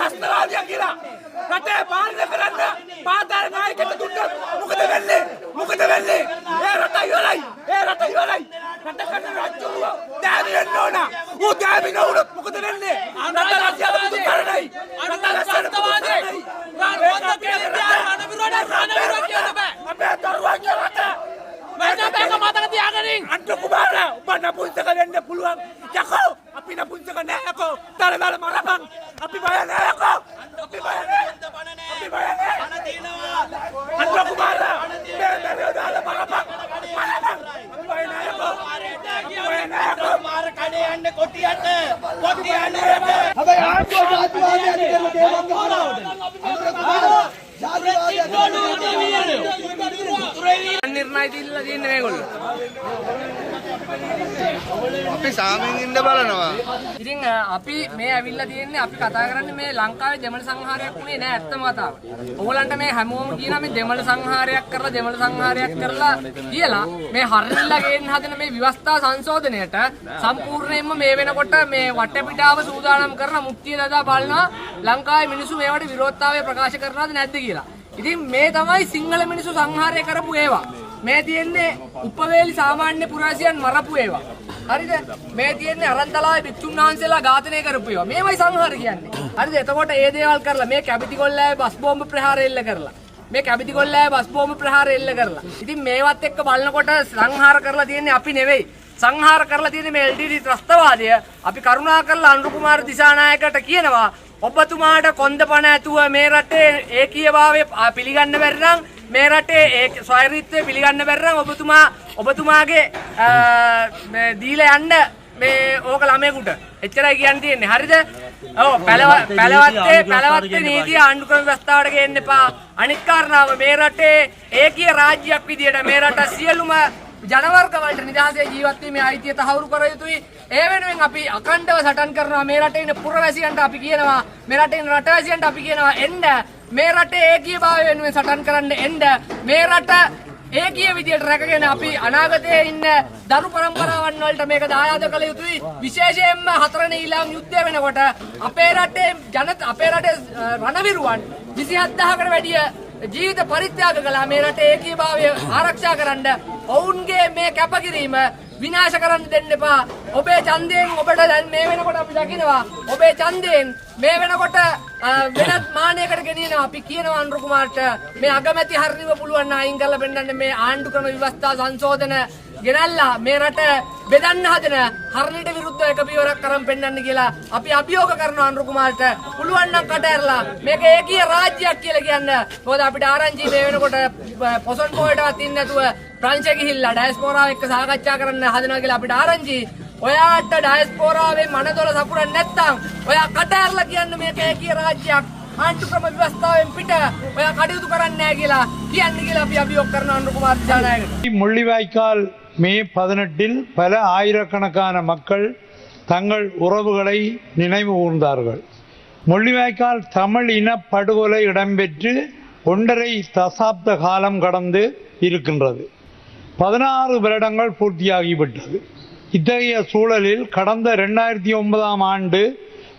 සස්ත්‍රවාදියා කියලා රටේ පාලනය කරන්න පාතාල නායකයෙක් දුන්නොත් මොකද වෙන්නේ? ඒ රට ඉවරයි. රට කරන රාජ්‍යව දැවි වෙන්න ඕන. ඌ දැවි නොවුනොත් මොකද වෙන්නේ? රට රාජ්‍යව කරණයි. රට සස්ත්‍රවාදී රාජ්‍යවත් කියලා රණවිරුවෝ කියන බෑ. අපේ දරුවන්ගේ රට මේක මතක තියාගනින්. අන්ට කුමාර ඔබ නපුංසක වෙන්න පුළුවන්. යකෝ අපි නපුංසක නෑ යකෝ. තරවල මරපන්. අපි බය නෑ යකෝ. අපි බය නෑ. අන දිනවා. අන්ට කුමාර මේ දාලා මරපන්. අපි බය නෑ යකෝ. මාර කඩේ යන්න කොටියට. හැබැයි ආණ්ඩුව ජාතිවාදයන් කියන දේවල් කරනවා. निर्णय दिल्ला दिन මේගොල්ලෝ අපි සාමෙන් ඉන්න බලනවා. ඉතින් අපි මේ ඇවිල්ලා තියෙන්නේ අපි කතා කරන්නේ මේ ලංකාවේ දෙමළ සංහාරයක් උනේ නෑ ඇත්තම කතාව. ඕගොල්ලන්ට මේ හැමෝම කියනවා මේ දෙමළ සංහාරයක් කරලා කියලා මේ හරිල්ලා ගේන්න හදන මේ ව්‍යවස්ථා සංශෝධනයට සම්පූර්ණයෙන්ම මේ වෙනකොට මේ වටපිටාව සූදානම් කරලා මුක්තිය දදා බලනවා ලංකාවේ මිනිස්සු මේවට විරෝධතාවය ප්‍රකාශ කරනවද නැද්ද කියලා. ඉතින් මේ තමයි සිංහල මිනිස්සු සංහාරය කරපු ඒවා. මේ තියෙන්නේ උපවේලි සාමාන්‍ය පුරාසියන් මරපු ඒවා. හරිද? මේ තියෙන්නේ අරන්තලාවේ භික්ෂුන් වහන්සේලා ඝාතනය කරපු ඒවා. මේවයි සංහාර කියන්නේ. හරිද? එතකොට මේ දේවල් කරලා මේ කැපිටි කොල්ලෑවේ බස් බෝම්බ ප්‍රහාර එල්ල කරලා. ඉතින් මේවත් එක්ක බලනකොට සංහාර කරලා තියෙන්නේ අපි නෙවෙයි. සංහාර කරලා තියෙන්නේ මේ LTT ත්‍රස්තවාදය. අපි කරුණා කරලා අනුර කුමාර දිසානායකට කියනවා ඔබතුමාට කොන්දපණ ඇතුව මේ රටේ ඒකීයභාවය පිළිගන්න බැරි නම් මේ රටේ ඒ ස්වෛරීත්වය පිළිගන්න බැරි නම් ඔබතුමාගේ දීලා යන්න මේ ඕක ළමයෙකුට එච්චරයි කියන්න තියෙන්නේ. හරිද? ඔව් පැලවත්තේ නීතිය ආණ්ඩු ක්‍රම ව්‍යවස්ථාවට ගේන්න එපා. අනිත් කාරණාව මේ රටේ ඒකීය රාජ්‍යයක් විදියට මේ රට සියලුම ජනවර්ග වලට නිදහසේ ජීවත් වීමේ අයිතිය තහවුරු කර යුතුයි. ඒ වෙනුවෙන් අපි අකණ්ඩව සටන් කරනවා. මේ රටේ ඉන්න පුරවැසියන්ට අපි කියනවා, මේ රටේ ඉන්න රටවැසියන්ට අපි කියනවා එන්න මේ රටේ ඒකීයභාවය වෙනුවෙන් සටන් කරන්න එන්න. මේ රට ඒකීය විදියට රැකගෙන අපි අනාගතයේ ඉන්න දරු පරම්පරාවන් වලට මේක දායාද කළ යුතුයි. විශේෂයෙන්ම 4 වෙනි ඊළාම් යුද්ධය වෙනකොට අපේ රටේ රණවිරුවන් 27000කට වැඩිය ජීවිත පරිත්‍යාග කළා මේ රටේ ඒකීයභාවය ආරක්ෂා කරන්න. ඔවුන්ගේ මේ කැපකිරීම විනාශ කරන්න දෙන්න එපා. ඔබේ ඡන්දයෙන් ඔබට දැන් මේ වෙනකොට අපි දකිනවා ඔබේ ඡන්දයෙන් මේ වෙනකොට වෙනත් මානයකට ගෙනියනවා. අපි කියනවා අනුර කුමාරට මේ අගමැති හරිව පුළුවන් නම් අයින් කරලා පෙන්නන්න මේ ආණ්ඩු ක්‍රම ව්‍යවස්ථා සංශෝධන ගෙනල්ලා මේ රට බෙදන්න හදන හරණයට විරුද්ධව එක පියවරක් කරන් පෙන්නන්න කියලා අපි අභියෝග කරනවා අනුර කුමාරට. පුළුවන් නම් කට ඇරලා මේක ඒකීය රාජ්‍යයක් කියලා කියන්න. මොකද අපිට ආරංචි මේ වෙනකොට පොසොන් පොයටවත් ඉන්නේ නැතුව ප්‍රංශ ගිහිල්ලා ඩයස්පෝරාව එක්ක සාකච්ඡා කරන්න හදනවා කියලා අපිට ආරංචි. ඔයාට ඩයස්පෝරාවේ මනදොල සපුරන්නේ නැත්තම් ඔයා කට ඇරලා කියන්න මේක ඒකීය රාජ්‍යයක් ආණ්ඩු ක්‍රම ව්‍යවස්ථාවෙන් පිට ඔයා කටයුතු කරන්නේ නැහැ කියලා කියන්නේ කියලා අපි අභියෝග කරන අනුර කුමාර දිසානායකට. முள்ளிவாய்க்கால் மே 18 பல ஆயிரக்கணக்கான மக்கள் தங்கள் உறவுகளை நினைவு கூர்ந்தார்கள். முள்ளிவாய்க்கால் தமிழ் இன படுகொலை இடம்பெற்று 1.5 தசாப்த காலம் கடந்து இருக்கின்றது. 16 வருடங்கள் பூர்த்தியாகிவிட்டது. இத்தகைய சூழலில் கடந்த 2009ஆம் ஆண்டு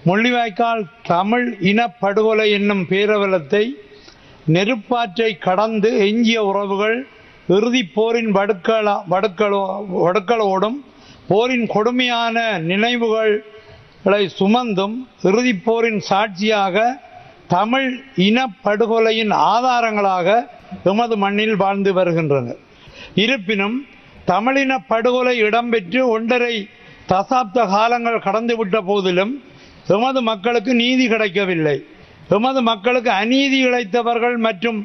முள்ளிவாய்க்கால் தமிழ் இன படுகொலை என்னும் பேரவலத்தை நெருப்பாற்றை கடந்து எஞ்சிய உறவுகள் இறுதிப் போரின் வடுக்களோடும் போரின் கொடுமையான நினைவுகளை சுமந்தும் இறுதிப் போரின் சாட்சியாக தமிழ் இனப்படுகொலையின் ஆதாரங்களாக எமது மண்ணில் வாழ்ந்து வருகின்றனர். இருப்பினும் தமிழின படுகொலை இடம்பெற்று 1.5 தசாப்த காலங்கள் கடந்துவிட்ட போதிலும் எமது மக்களுக்கு நீதி கிடைக்கவில்லை. எமது மக்களுக்கு அநீதி இழைத்தவர்கள் மற்றும்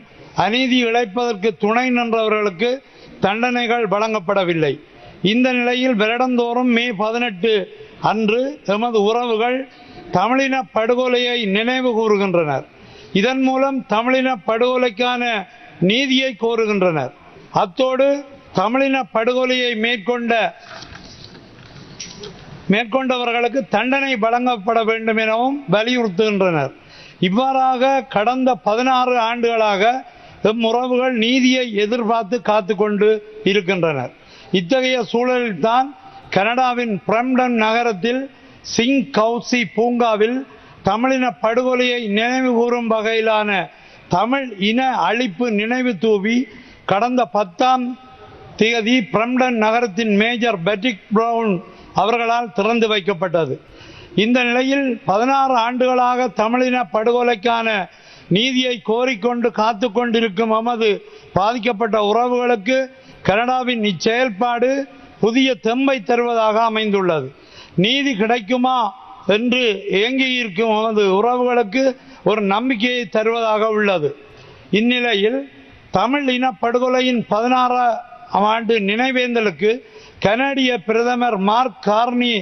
அநீதி இழைப்பதற்கு துணை நின்றவர்களுக்கு தண்டனைகள் வழங்கப்படவில்லை. இந்த நிலையில் வருடந்தோறும் மே 18 அன்று எமது உறவுகள் தமிழின படுகொலையை நினைவு கூறுகின்றனர். இதன் மூலம் தமிழின படுகொலைக்கான நீதியை கோருகின்றனர். அத்தோடு தமிழின படுகொலையை மேற்கொண்டவர்களுக்கு தண்டனை வழங்கப்பட வேண்டும் எனவும் வலியுறுத்துகின்றனர். இவ்வாறாக கடந்த 16 ஆண்டுகளாக எம் உறவுகள் நீதியை எதிர்பார்த்து காத்து கொண்டு இருக்கின்றனர். இத்தகைய சூழலில்தான் கனடாவின் பிரம்டன் நகரத்தில் சிங் கௌசி பூங்காவில் தமிழின படுகொலையை நினைவு கூறும் வகையிலான தமிழ் இன அழிப்பு நினைவு தூவி கடந்த 10ஆம் தேதி பிரம்டன் நகரத்தின் மேஜர் பெட்டிக் பிரவுன் அவர்களால் திறந்து வைக்கப்பட்டது. இந்த நிலையில் 16 ஆண்டுகளாக தமிழின படுகொலைக்கான நீதியை கோரிக்கொண்டு காத்து கொண்டிருக்கும் நமது பாதிக்கப்பட்ட உறவுகளுக்கு கனடாவின் இச்செயல்பாடு புதிய தெம்பை தருவதாக அமைந்துள்ளது. நீதி கிடைக்குமா என்று ஏங்கியிருக்கும் நமது உறவுகளுக்கு ஒரு நம்பிக்கையை தருவதாக உள்ளது. இந்நிலையில் தமிழ் இன படுகொலையின் 16ஆம் ஆண்டு நினைவேந்தலுக்கு கனடிய பிரதமர் மார்க் கார்னி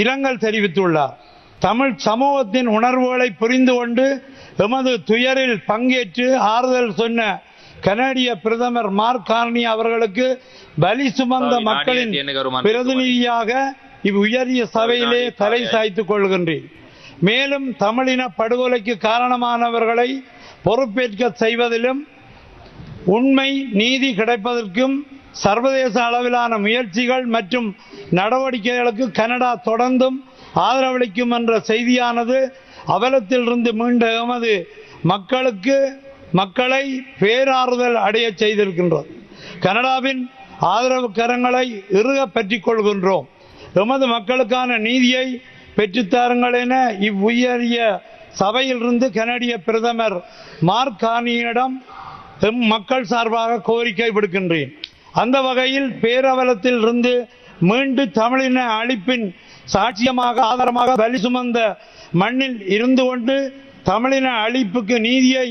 இரங்கல் தெரிவித்துள்ளார். தமிழ் சமூகத்தின் உணர்வுகளை புரிந்து கொண்டு எமது துயரில் பங்கேற்று ஆறுதல் சொன்ன கனடிய பிரதமர் மார்க் கார்னி அவர்களுக்கு பலி சுமந்த மக்களின் பிரதிநிதியாக இவ்வுயரிய சபையிலே தலை சாய்த்துக் கொள்கின்றேன். மேலும் தமிழின படுகொலைக்கு காரணமானவர்களை பொறுப்பேற்க செய்வதிலும் உண்மை நீதி கிடைப்பதற்கும் சர்வதேச அளவிலான முயற்சிகள் மற்றும் நடவடிக்கைகளுக்கு கனடா தொடர்ந்தும் ஆதரவளிக்கும் என்ற செய்தியானது அவலத்திலிருந்து மீண்ட எமது மக்களை பேராறுதல் அடைய செய்திருக்கின்றது. கனடாவின் ஆதரவு கரங்களை இறுக பற்றிக் கொள்கின்றோம். எமது மக்களுக்கான நீதியை பெற்றுத்தாருங்கள் என இவ்வுயரிய சபையிலிருந்து கனடிய பிரதமர் மார்க் கார்னியிடம் எம் மக்கள் சார்பாக கோரிக்கை விடுக்கின்றேன். அந்த வகையில் பேரவலத்தில் இருந்து மீண்டு தமிழின அழிப்பின் சாட்சியமாக ஆதாரமாக பலி சுமந்த மண்ணில் இருந்து கொண்டு தமிழின அழிப்புக்கு நீதியை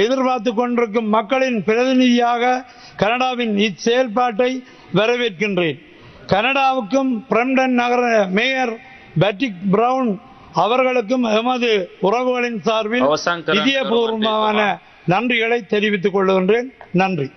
எதிர்பார்த்து கொண்டிருக்கும் மக்களின் பிரதிநிதியாக கனடாவின் இச்செயல்பாட்டை வரவேற்கின்றேன். கனடாவுக்கும் பிரம்டன் நகர மேயர் பெட்டிக் பிரவுன் அவர்களுக்கும் எமது உறவுகளின் சார்பில் இதயபூர்வமான நன்றிகளை தெரிவித்துக் கொள்கின்றேன். நன்றி.